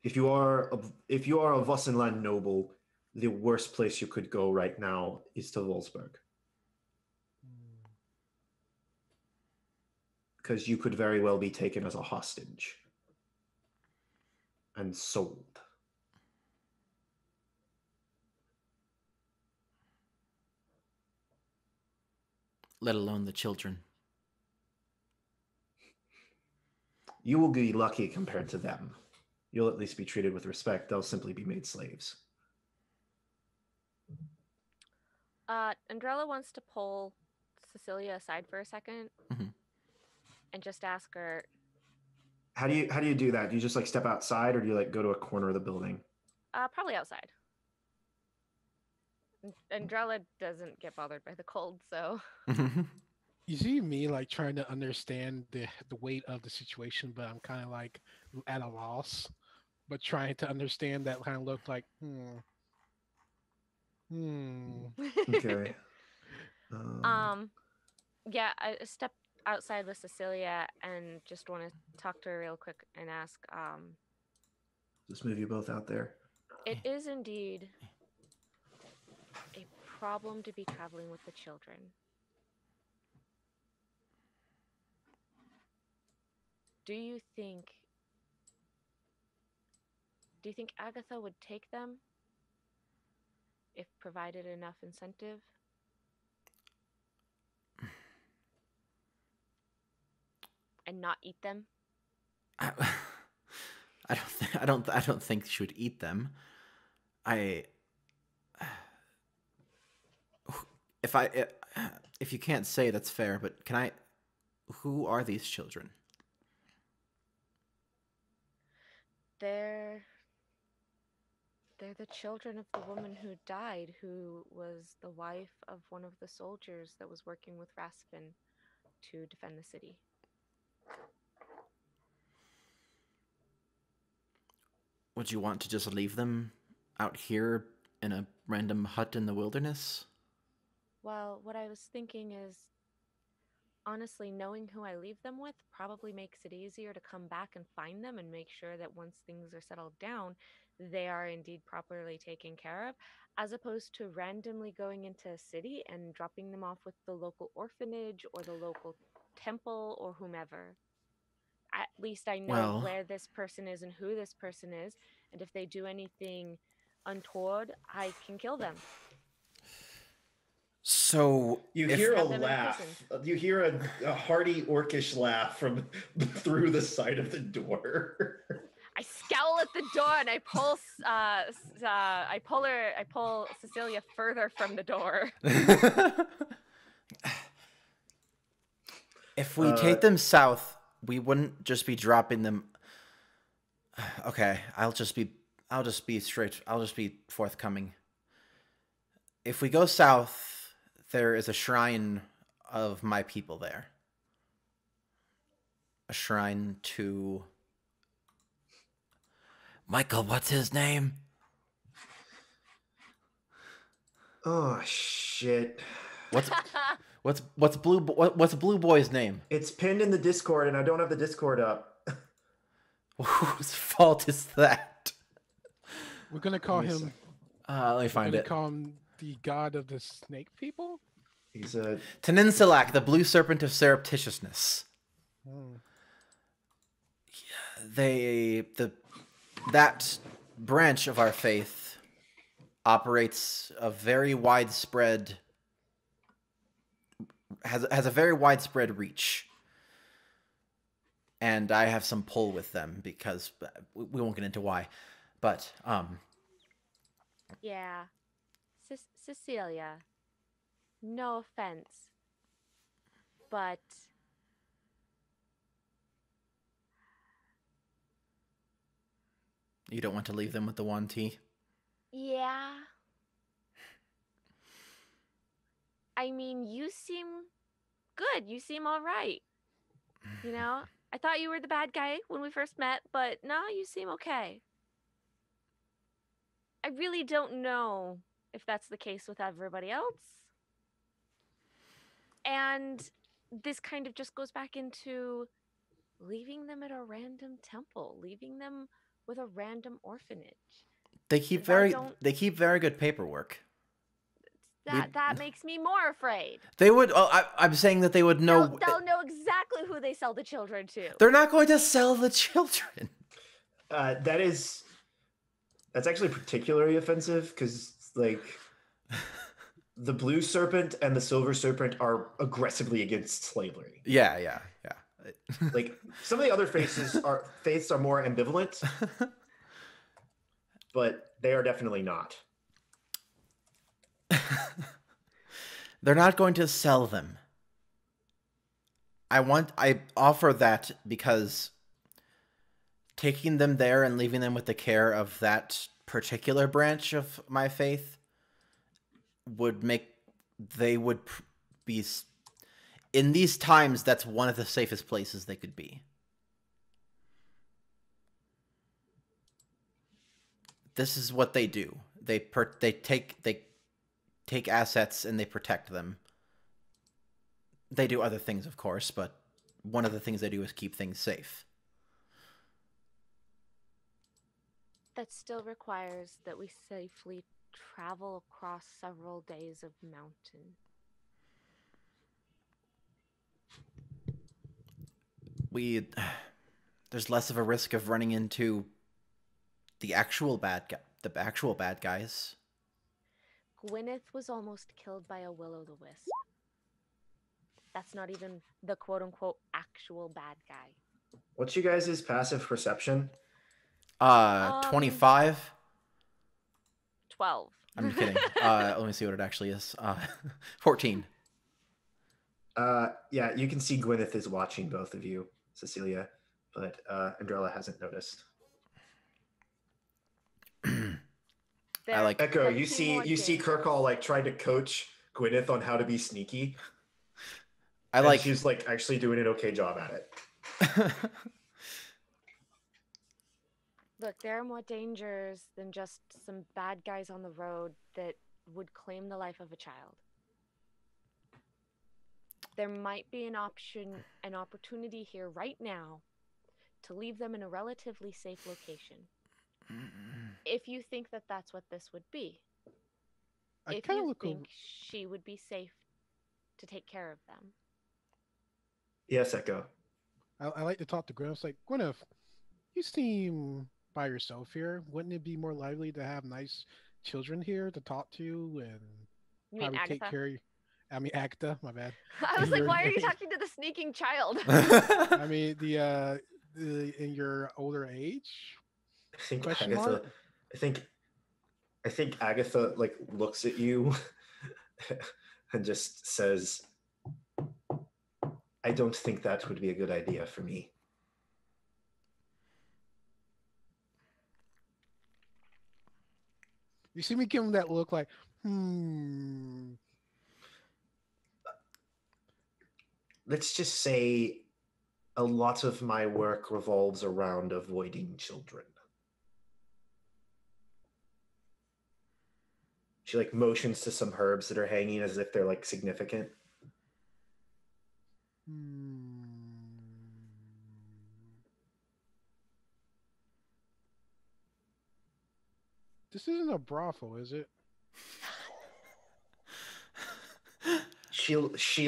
if you are a Vossenland noble, the worst place you could go right now is to Wolfsburg. Because you could very well be taken as a hostage and sold. Let alone the children. You will be lucky compared to them. You'll at least be treated with respect. They'll simply be made slaves. Andrella wants to pull Cecilia aside for a second Mhm. and just ask her, How do you do that? Do you just like step outside, or do you like go to a corner of the building? probably outside. Andrella doesn't get bothered by the cold, so You see me like trying to understand the weight of the situation, but I'm kind of like at a loss. But trying to understand that kind of look like, hmm. Okay. um, yeah, I step outside with Cecilia and just want to talk to her real quick and ask, Just move you both out there. it is indeed a problem to be traveling with the children. Do you think Agatha would take them if provided enough incentive? And not eat them? I, I don't think she would eat them. If you can't say, that's fair, but can I? Who are these children? They're the children of the woman who died, who was the wife of one of the soldiers that was working with Raspin to defend the city. Would you want to just leave them out here in a random hut in the wilderness? Well, what I was thinking is, honestly, knowing who I leave them with probably makes it easier to come back and find them and make sure that once things are settled down, they are indeed properly taken care of, as opposed to randomly going into a city and dropping them off with the local orphanage or the local temple or whomever. At least I know Well, where this person is and who this person is, and if they do anything untoward, I can kill them. so You if hear a Have them laugh. imprisoned. You hear a hearty orcish laugh from through the side of the door. I scowl at the door and I pull I pull Cecilia further from the door. if we take them south, we wouldn't just be dropping them. Okay, I'll just be forthcoming. If we go south, there is a shrine of my people there. A shrine to Michael, what's his name? Oh shit! What's Blue Boy's name? It's pinned in the Discord, and I don't have the Discord up. Whose fault is that? We're gonna call Give me a him. Let me find We're gonna it. call him the god of the snake people. He's a Taninsalak, the blue serpent of surreptitiousness. Hmm. That branch of our faith operates a very widespread has a very widespread reach. And I have some pull with them because we won't get into why. But Yeah. Cecilia, no offense, but you don't want to leave them with the 1T? yeah. I mean, you seem good. You seem all right. You know, I thought you were the bad guy when we first met, but no, you seem okay. I really don't know if that's the case with everybody else. And this kind of just goes back into leaving them at a random temple, leaving them with a random orphanage. They keep If I very good paperwork. That makes me more afraid. They would. Oh, I'm saying that they would know. They'll know exactly who they sell the children to. They're not going to sell the children. that's actually particularly offensive because like the blue serpent and the silver serpent are aggressively against slavery. Yeah. Like some of the other faiths are more ambivalent, but they are definitely not. They're not going to sell them. I offer that because taking them there and leaving them with the care of that particular branch of my faith would make they would be in these times. That's one of the safest places they could be. This is what they do. They take assets and they protect them. They do other things, of course, but one of the things they do is keep things safe. That still requires that we safely travel across several days of mountain. There's less of a risk of running into the actual bad guys. Gwyneth was almost killed by a will-o'-the-wisp. That's not even the quote-unquote actual bad guy. What's you guys' passive perception? 25. 12. I'm kidding. Let me see what it actually is. 14. Yeah, you can see Gwyneth is watching both of you, Cecilia, but Andrella hasn't noticed. I like Echo. You see Kirkall like trying to coach Gwyneth on how to be sneaky. She's like actually doing an okay job at it. Look, there are more dangers than just some bad guys on the road that would claim the life of a child. There might be an opportunity here right now to leave them in a relatively safe location. If you think that that's what this would be. If you think she would be safe to take care of them. Yes, Echo. I like to talk to Gwyneth. It's like, Gwyneth, you seem by yourself here. Wouldn't it be more lively to have nice children here to talk to and you mean Agatha? Take care of you? I mean, Agatha, my bad. I was like, why are you talking to the sneaking child? I mean, the in your older age? I think Agatha like looks at you and just says, I don't think that would be a good idea for me. You see me give him that look like, Let's just say a lot of my work revolves around avoiding children. She like motions to some herbs that are hanging as if they're like significant. This isn't a brothel, is it? She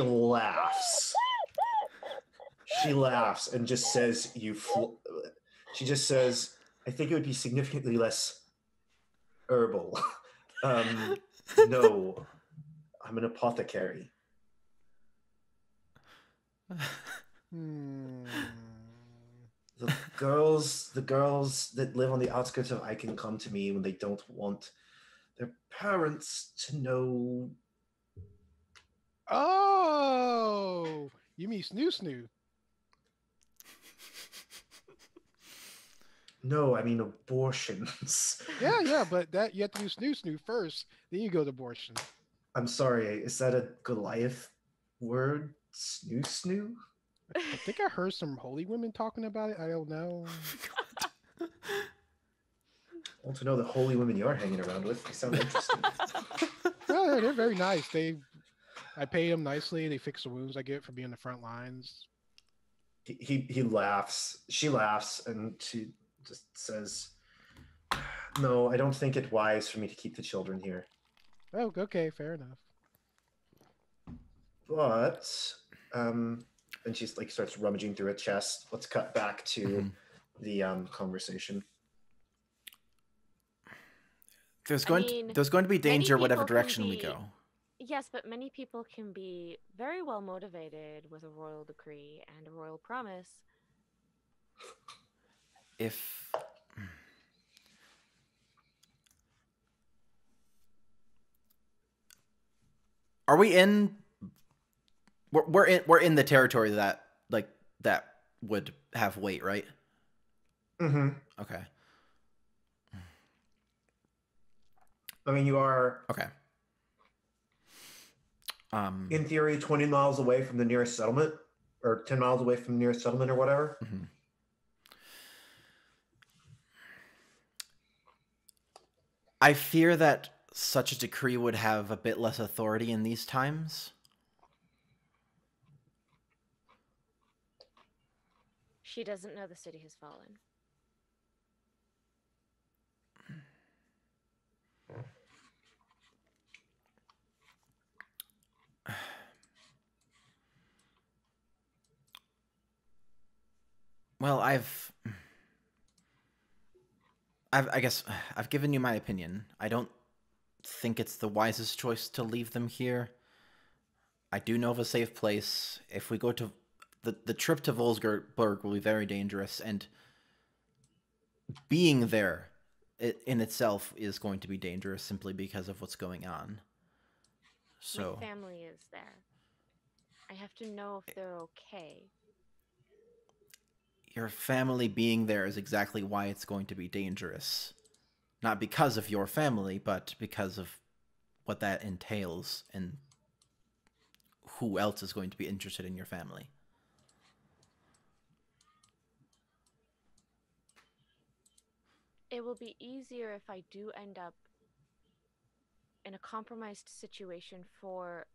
laughs. She laughs and just says, she just says, I think it would be significantly less herbal. No, I'm an apothecary. The girls that live on the outskirts of Icon come to me when they don't want their parents to know. Oh, you mean snoo? No, I mean abortions. Yeah, but that you have to do snoo first, then you go to abortion. I'm sorry, is that a Goliath word? Snoo? I think I heard some holy women talking about it. I don't know. I want to know the holy women you're hanging around with. They sound interesting. Well, they're very nice. I pay them nicely. They fix the wounds I get for being in the front lines. He laughs. She laughs, and she just says, "No, I don't think it wise for me to keep the children here." Oh, okay, fair enough. But, and she's like starts rummaging through a chest. Let's cut back to the conversation. There's going to be danger whatever direction we go. Yes, but many people can be very well motivated with a royal decree and a royal promise. If Are we in? We're in the territory that that would have weight, right? Mm-hmm. Okay. I mean, you are Okay. in theory 20 miles away from the nearest settlement, or 10 miles away from the nearest settlement, or whatever. Mhm. I fear that such a decree would have a bit less authority in these times. She doesn't know the city has fallen. Well, I guess I've given you my opinion. I don't think it's the wisest choice to leave them here. I do know of a safe place. If we go to the trip to Volsburg will be very dangerous, and being there in itself is going to be dangerous simply because of what's going on. So My family is there. I have to know if they're okay. your family being there is exactly why it's going to be dangerous. Not because of your family, but because of what that entails and who else is going to be interested in your family. It will be easier if I do end up in a compromised situation for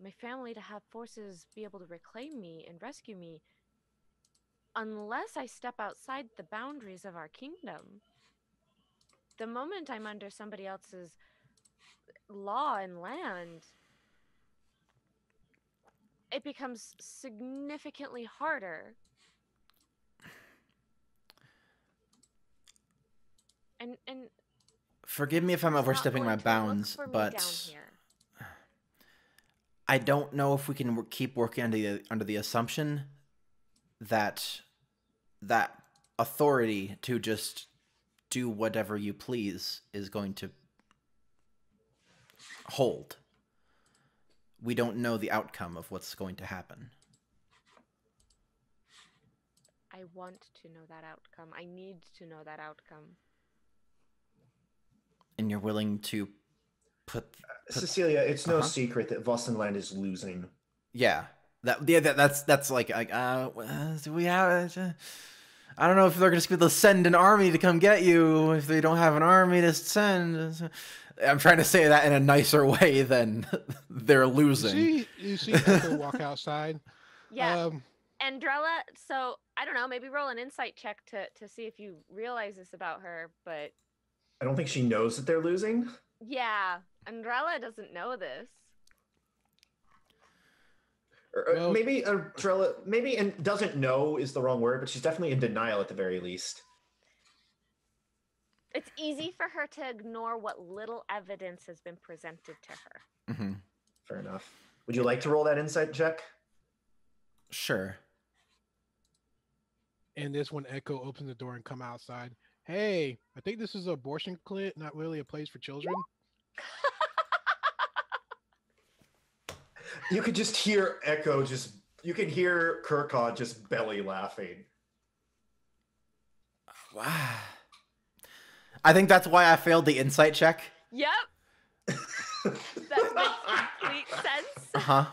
my family to have forces be able to reclaim me and rescue me, unless I step outside the boundaries of our kingdom. The moment I'm under somebody else's law and land, it becomes significantly harder. And Forgive me if I'm it's not overstepping my going to look bounds, for me but down here. I don't know if we can keep working under the assumption that that authority to just do whatever you please is going to hold. We don't know the outcome of what's going to happen. I want to know that outcome. I need to know that outcome. And you're willing to put Cecilia, it's no secret that Vostenland is losing. that's like do we have I don't know if they're just going to send an army to come get you if they don't have an army to send. I'm trying to say that in a nicer way than they're losing. You see Echo walk outside. Yeah. Andrella, so I don't know, maybe roll an insight check to see if you realize this about her, but I don't think she knows that they're losing. yeah, Andrella doesn't know this. Or maybe Andrella, and doesn't know is the wrong word, but she's definitely in denial at the very least. It's easy for her to ignore what little evidence has been presented to her. Mm-hmm. Fair enough. Would you like to roll that insight check? Sure. And this when Echo opens the door and come outside. Hey, I think this is an abortion clinic, not really a place for children. You could just hear Echo you can hear Kirkod just belly laughing. Wow. I think that's why I failed the insight check. Yep. That makes complete sense. Uh-huh.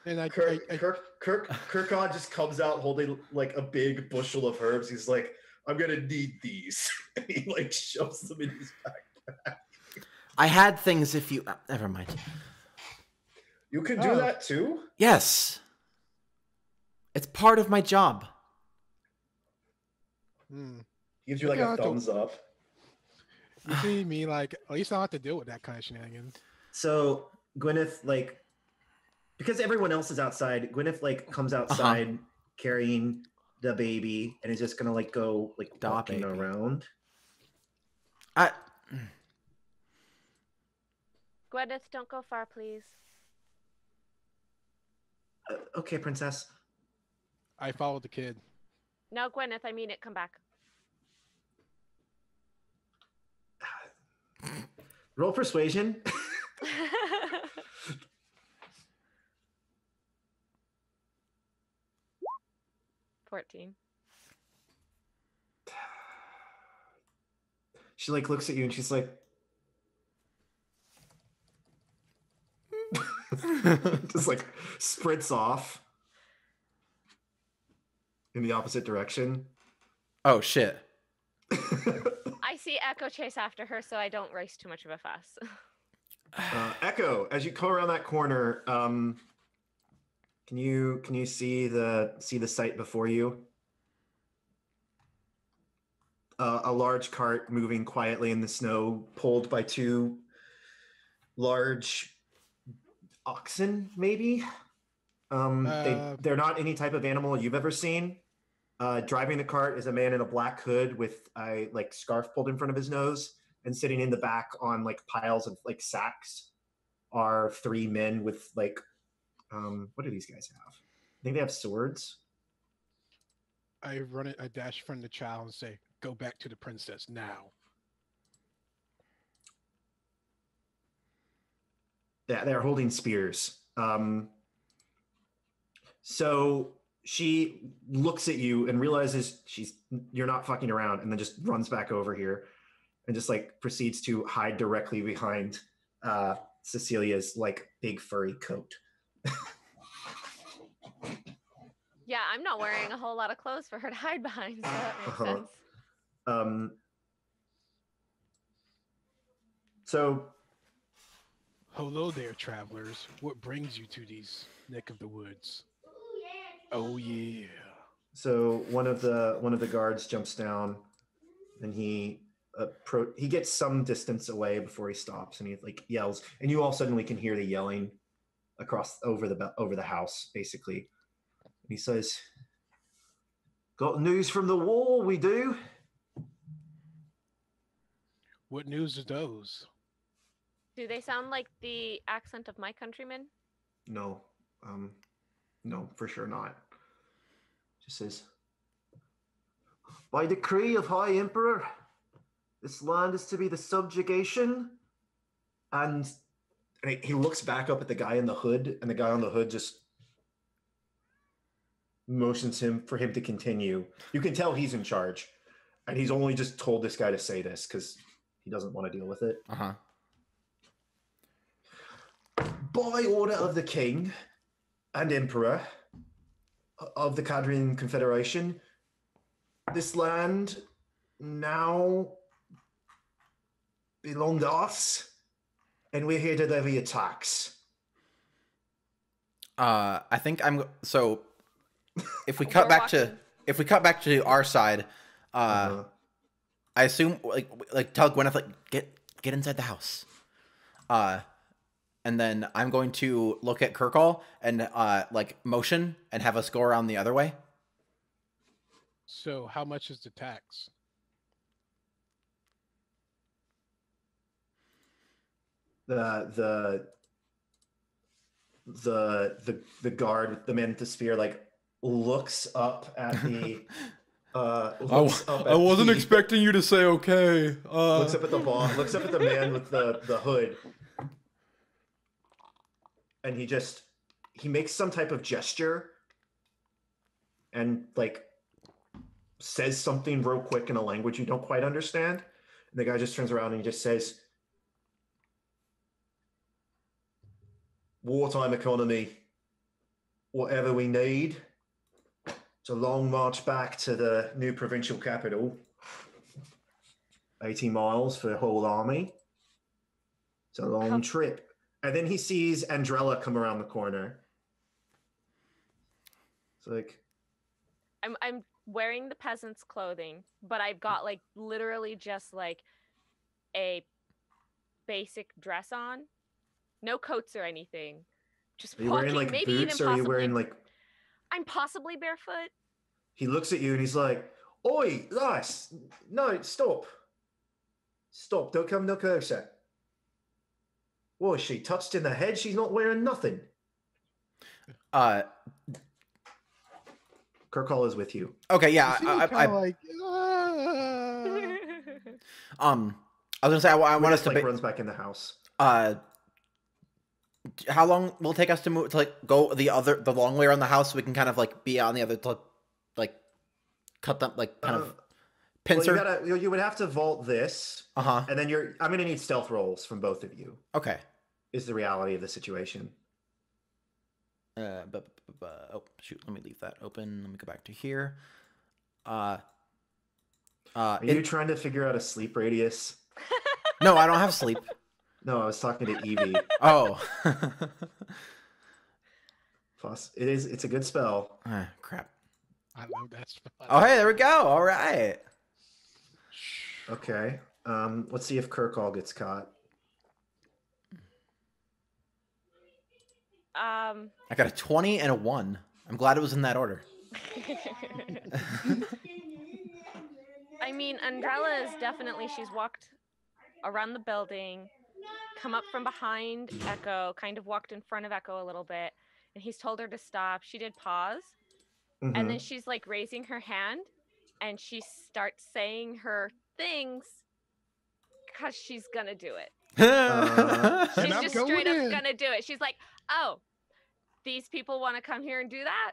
And Kirkod just comes out holding like a big bushel of herbs. He's like, I'm gonna need these. And he like shoves them in his backpack. I had things if you never mind. You can do that too? Yes. It's part of my job. Gives you like a thumbs up. You see me like, at least I don't have to deal with that kind of shenanigans. So Gwyneth, like, because everyone else is outside, Gwyneth like comes outside carrying the baby and is just gonna like go like walking around. Gwyneth, don't go far, please. Okay, princess. I followed the kid. No, Gwyneth, I mean it. Come back. Roll persuasion. 14. She like looks at you and she's like, just like sprints off in the opposite direction. Oh shit. I see Echo chase after her, so I don't race too much of a fuss. Echo, as you come around that corner, can you see the sight before you? A large cart moving quietly in the snow, pulled by two large oxen, maybe. They're not any type of animal you've ever seen. Driving the cart is a man in a black hood with a like scarf pulled in front of his nose, and sitting in the back on like piles of like sacks are three men with like what do these guys have? I think they have swords. I dash from the child and say, "Go back to the princess now." Yeah, they're holding spears. So she looks at you and realizes you're not fucking around, and then just runs back over here and just like proceeds to hide directly behind Cecilia's like big furry coat. Yeah, I'm not wearing a whole lot of clothes for her to hide behind, so that makes sense. So Hello there, travelers. What brings you to these neck of the woods? Oh yeah. So one of the guards jumps down, and he gets some distance away before he stops, and he like yells, and you all suddenly can hear the yelling across over the house, basically. And he says, "Got news from the war, we do." What news are those? Do they sound like the accent of my countrymen? No, no, for sure not. Just says, "By decree of High Emperor, this land is to be the subjugation." And he looks back up at the guy in the hood, and the guy on the hood just motions for him to continue. You can tell he's in charge, and he's only just told this guy to say this because he doesn't want to deal with it. By order of the king and emperor of the Cadrian Confederation, this land now belongs to us, and we're here to levy a tax. I think I'm so. If we cut back to our side, I assume like tell Gwyneth like get inside the house, and then I'm going to look at Kirkall and like motion and have us go around the other way. So how much is the tax? The guard, the man with the spear, like looks up at the I wasn't expecting you to say okay. Looks up at the boss, looks up at the man with the hood, and he makes some type of gesture and like says something real quick in a language you don't quite understand. And the guy just turns around and he just says, "Wartime economy, whatever we need. It's a long march back to the new provincial capital. 80 miles for the whole army. It's a long trip." And then he sees Andrella come around the corner. It's like, I'm wearing the peasant's clothing, but I've got like literally just like a basic dress on. No coats or anything. Just are you walking, wearing like maybe boots, even or are you possibly, wearing like... I'm possibly barefoot. He looks at you and he's like, "Oi, lass, no, stop. Stop, don't come no closer. What, is she touched in the head? She's not wearing nothing." Kirkall is with you. Okay, yeah. I like. I was gonna say I want us to runs back in the house. How long will it take us to move to like go the long way around the house so we can kind of like be on the other like cut them like kind of Well, pincer. you would have to vault this, Uh-huh. and then I'm gonna need stealth rolls from both of you. Okay. Is the reality of the situation. Oh shoot, let me leave that open. Let me go back to here. Are you trying to figure out a sleep radius? No, I don't have sleep. No, I was talking to Evie. Oh. Plus, it's a good spell. Ah, crap. I love that spell. Oh, hey, there we go. All right. Okay. Let's see if Kirkall gets caught. I I got a 20 and a 1. I'm glad it was in that order. mean, Andrella is definitely, she's walked around the building, come up from behind Echo, kind of walked in front of Echo a little bit, and he's told her to stop. She did pause, and then she's like raising her hand, and she starts saying her things because she's gonna do it. She's just straight up gonna do it. She's like, oh, these people want to come here and do that?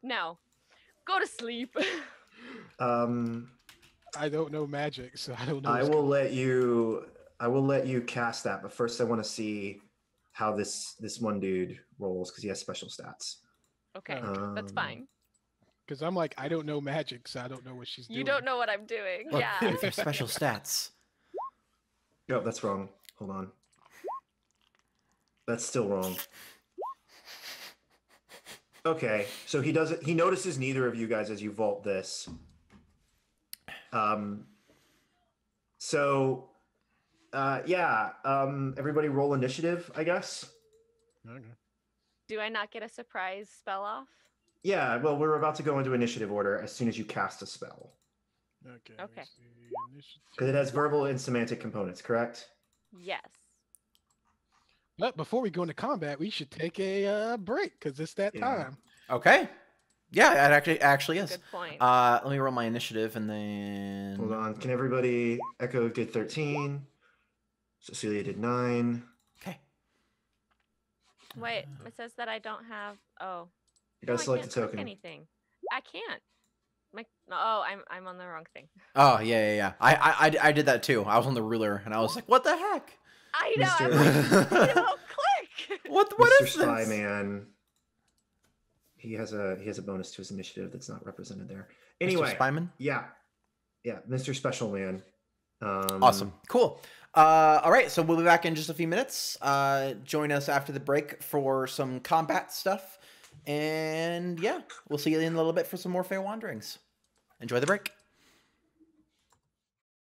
No. Go to sleep. I don't know magic, so I don't know. I will let you cast that, but first I want to see how this one dude rolls because he has special stats. Okay, that's fine. Because I'm like, I don't know magic, so I don't know what she's doing. You don't know what I'm doing. Look, Yeah. with your special stats. Oh, that's wrong. Hold on. That's still wrong. Okay, so he notices neither of you guys as you vault this. Everybody roll initiative, I guess. Okay. Do I not get a surprise spell off? Yeah, well, we're about to go into initiative order as soon as you cast a spell. Okay. Okay. Because it has verbal and semantic components, correct? Yes. But before we go into combat, we should take a break because it's that time. Okay. Yeah, it actually is. Good point. Let me roll my initiative and then. Hold on. Can everybody? Echo did 13. Cecilia did 9. Okay. Wait, it says that I don't have. Oh. You gotta No, I select can't a click token. anything. I can't. I'm on the wrong thing. Oh yeah. I did that too. I was on the ruler and I was like, what the heck? I know. Mr. I'm like, don't click. What Mr. is this? Spyman. He has a bonus to his initiative that's not represented there. Anyway, Mr. Spyman? Yeah, Mr. Special Man. Awesome. Cool. All right, so we'll be back in just a few minutes. Join us after the break for some combat stuff. And yeah, we'll see you in a little bit for some more Fair Wanderings. Enjoy the break.